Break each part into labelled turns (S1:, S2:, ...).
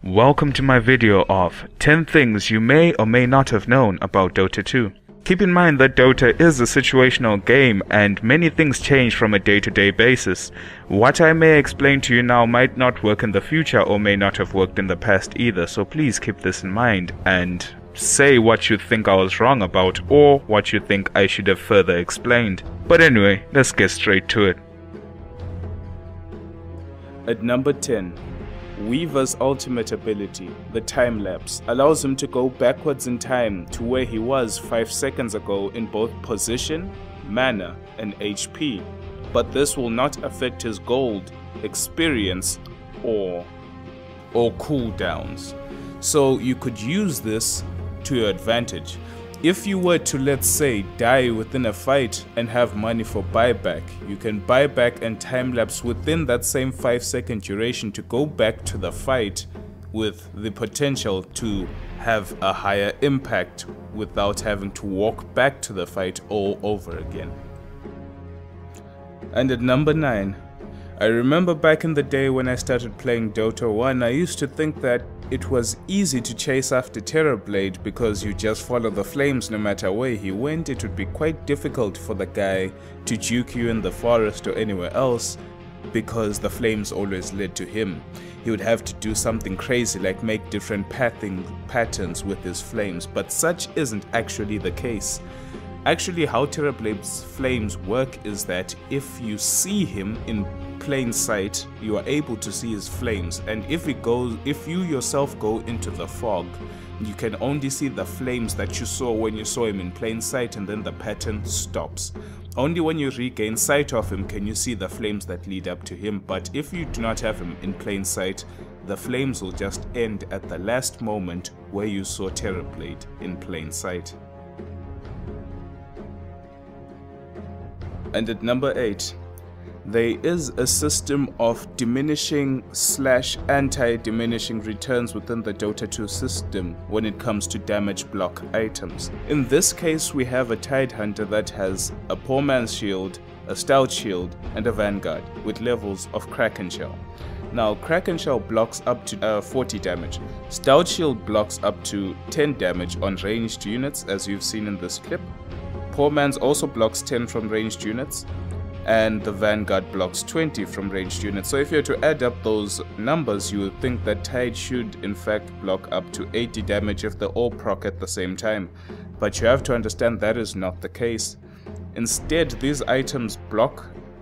S1: Welcome to my video of 10 things you may or may not have known about Dota 2. Keep in mind that Dota is a situational game and many things change from a day-to-day basis. What I may explain to you now might not work in the future or may not have worked in the past either, so please keep this in mind and say what you think I was wrong about or what you think I should have further explained. But anyway, let's get straight to it.
S2: At number 10, Weaver's ultimate ability, the time lapse, allows him to go backwards in time to where he was 5 seconds ago in both position, mana, and HP. But this will not affect his gold, experience, or cooldowns. So you could use this to your advantage. If you were to, let's say, die within a fight and have money for buyback, you can buy back and time-lapse within that same 5-second duration to go back to the fight with the potential to have a higher impact without having to walk back to the fight all over again. And at number 9, I remember back in the day when I started playing Dota 1, I used to think that it was easy to chase after Terrorblade because you just follow the flames no matter where he went. It would be quite difficult for the guy to juke you in the forest or anywhere else because the flames always led to him. He would have to do something crazy like make different patterns with his flames, but such isn't actually the case. Actually, how Terrorblade's flames work is that if you see him in plain sight, you are able to see his flames, and if you yourself go into the fog, you can only see the flames that you saw when you saw him in plain sight, and then the pattern stops. Only when you regain sight of him can you see the flames that lead up to him, but if you do not have him in plain sight, the flames will just end at the last moment where you saw Terrorblade in plain sight. And at number 8, there is a system of diminishing / anti-diminishing returns within the Dota 2 system when it comes to damage block items. In this case, we have a Tidehunter that has a Poor Man's Shield, a Stout Shield, and a Vanguard with levels of Kraken Shell. Now, Kraken Shell blocks up to 40 damage. Stout Shield blocks up to 10 damage on ranged units, as you've seen in this clip. Poor Man's also blocks 10 from ranged units, and the Vanguard blocks 20 from ranged units. So if you were to add up those numbers, you would think that Tide should in fact block up to 80 damage if they all proc at the same time. But you have to understand that is not the case. Instead, these items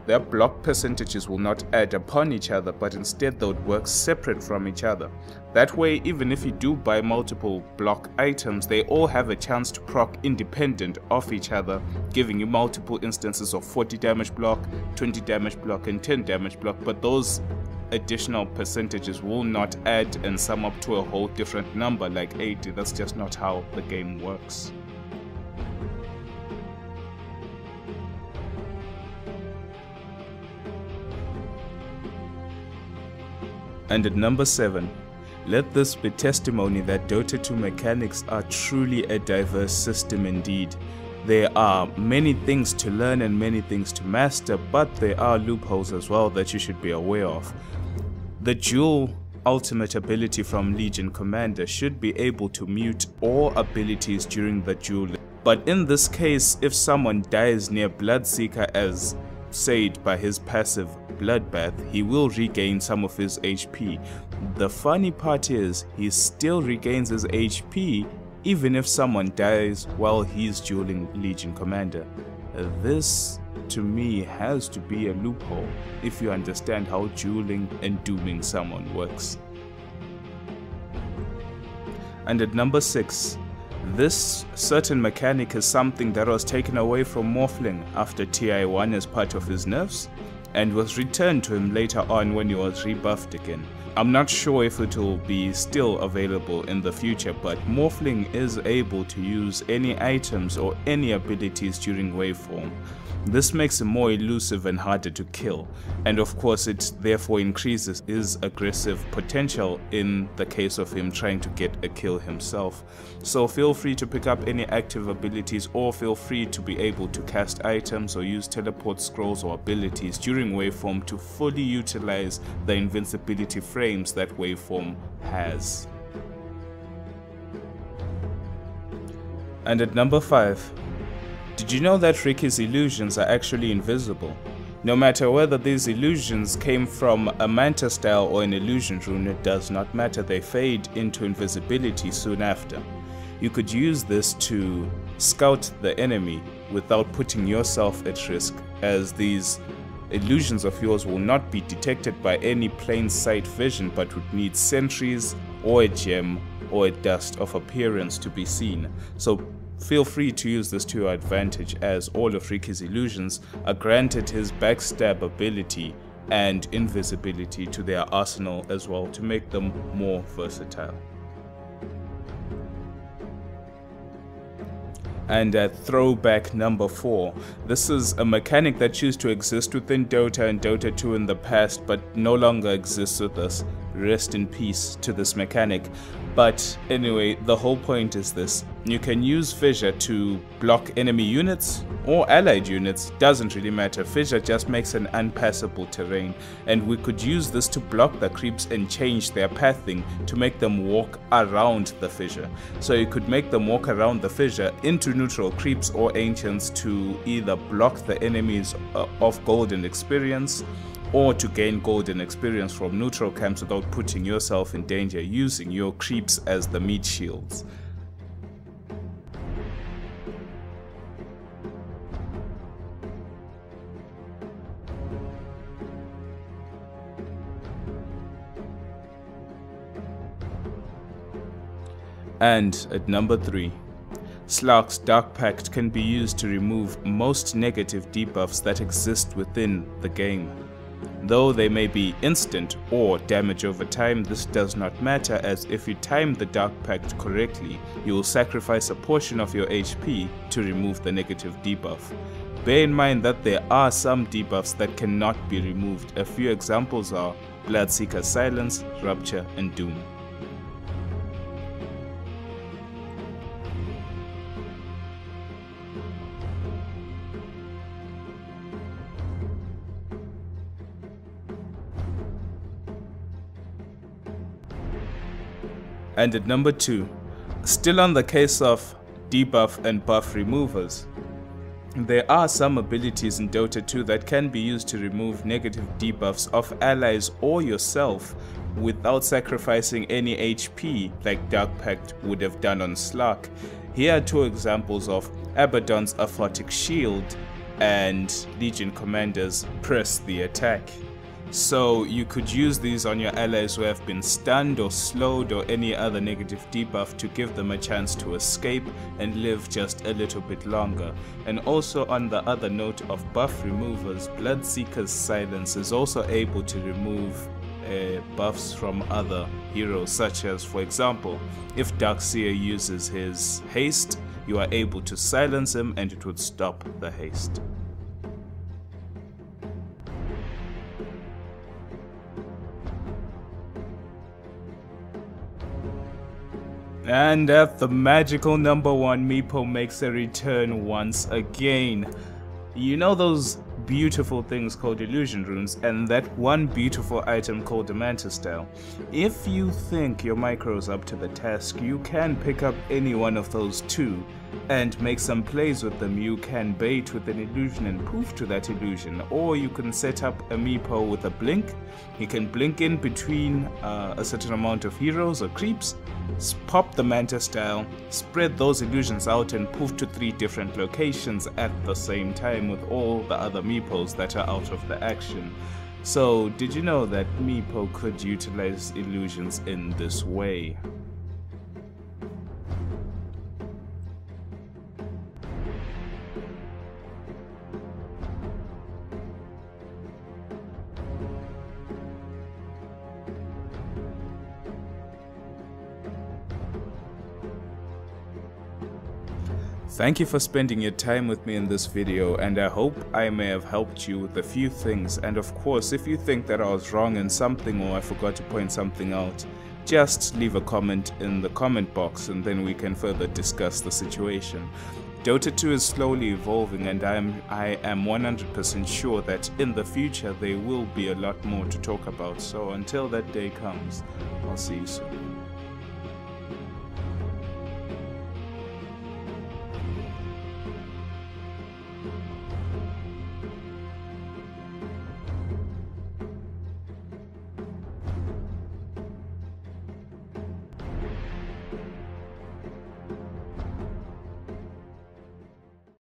S2: their block percentages will not add upon each other, but instead they would work separate from each other. That way, even if you do buy multiple block items, they all have a chance to proc independent of each other, giving you multiple instances of 40 damage block, 20 damage block, and 10 damage block, but those additional percentages will not add and sum up to a whole different number like 80. That's just not how the game works. And at number 7, let this be testimony that Dota 2 mechanics are truly a diverse system indeed. There are many things to learn and many things to master, but there are loopholes as well that you should be aware of. The dual ultimate ability from Legion Commander should be able to mute all abilities during the duel. But in this case, if someone dies near Bloodseeker as said by his passive Bloodbath, he will regain some of his HP. The funny part is, he still regains his HP even if someone dies while he's dueling Legion Commander. This, to me, has to be a loophole if you understand how dueling and dooming someone works. And at number 6, this certain mechanic is something that was taken away from Morphling after TI1 as part of his nerfs, and was returned to him later on when he was rebuffed again. I'm not sure if it will be still available in the future, but Morphling is able to use any items or any abilities during waveform. This makes him more elusive and harder to kill, and of course it therefore increases his aggressive potential in the case of him trying to get a kill himself. So feel free to pick up any active abilities, or feel free to be able to cast items or use teleport scrolls or abilities during waveform to fully utilize the invincibility frames that waveform has. And at number 5, did you know that Riki's illusions are actually invisible? No matter whether these illusions came from a Manta style or an illusion rune, it does not matter, they fade into invisibility soon after. You could use this to scout the enemy without putting yourself at risk, as these illusions of yours will not be detected by any plain sight vision but would need sentries or a gem or a dust of appearance to be seen. So feel free to use this to your advantage, as all of Riki's illusions are granted his backstab ability and invisibility to their arsenal as well, to make them more versatile. And at throwback number 4, this is a mechanic that used to exist within Dota and Dota 2 in the past, but no longer exists with us. Rest in peace to this mechanic. But anyway, the whole point is this: you can use Fissure to block enemy units or allied units, doesn't really matter. Fissure just makes an unpassable terrain, and we could use this to block the creeps and change their pathing to make them walk around the fissure. So you could make them walk around the fissure into neutral creeps or ancients to either block the enemies of golden experience, or to gain golden experience from neutral camps without putting yourself in danger, using your creeps as the meat shields. And at number 3, Slark's Dark Pact can be used to remove most negative debuffs that exist within the game. Though they may be instant or damage over time, this does not matter, as if you time the Dark Pact correctly, you will sacrifice a portion of your HP to remove the negative debuff. Bear in mind that there are some debuffs that cannot be removed. A few examples are Bloodseeker's Silence, Rupture, and Doom. And at number 2, still on the case of debuff and buff removers, there are some abilities in Dota 2 that can be used to remove negative debuffs of allies or yourself without sacrificing any HP, like Dark Pact would have done on Slark. Here are 2 examples of Abaddon's Aphotic Shield and Legion Commander's Press the Attack. So you could use these on your allies who have been stunned or slowed or any other negative debuff to give them a chance to escape and live just a little bit longer. And also, on the other note of buff removers, Bloodseeker's Silence is also able to remove buffs from other heroes, such as, for example, if Darkseer uses his haste, you are able to silence him and it would stop the haste. And at the magical number 1, Meepo makes a return once again. You know those beautiful things called illusion runes, and that one beautiful item called the Manta style? If you think your micro is up to the task, you can pick up any one of those 2 and make some plays with them. You can bait with an illusion and poof to that illusion, or you can set up a Meepo with a blink. He can blink in between a certain amount of heroes or creeps, pop the Manta style, spread those illusions out and poof to 3 different locations at the same time with all the other Meepos that are out of the action. So did you know that Meepo could utilize illusions in this way? Thank you for spending your time with me in this video, and I hope I may have helped you with a few things. And of course, if you think that I was wrong in something or I forgot to point something out, just leave a comment in the comment box and then we can further discuss the situation. Dota 2 is slowly evolving, and I am 100% sure that in the future there will be a lot more to talk about. So until that day comes, I'll see you soon.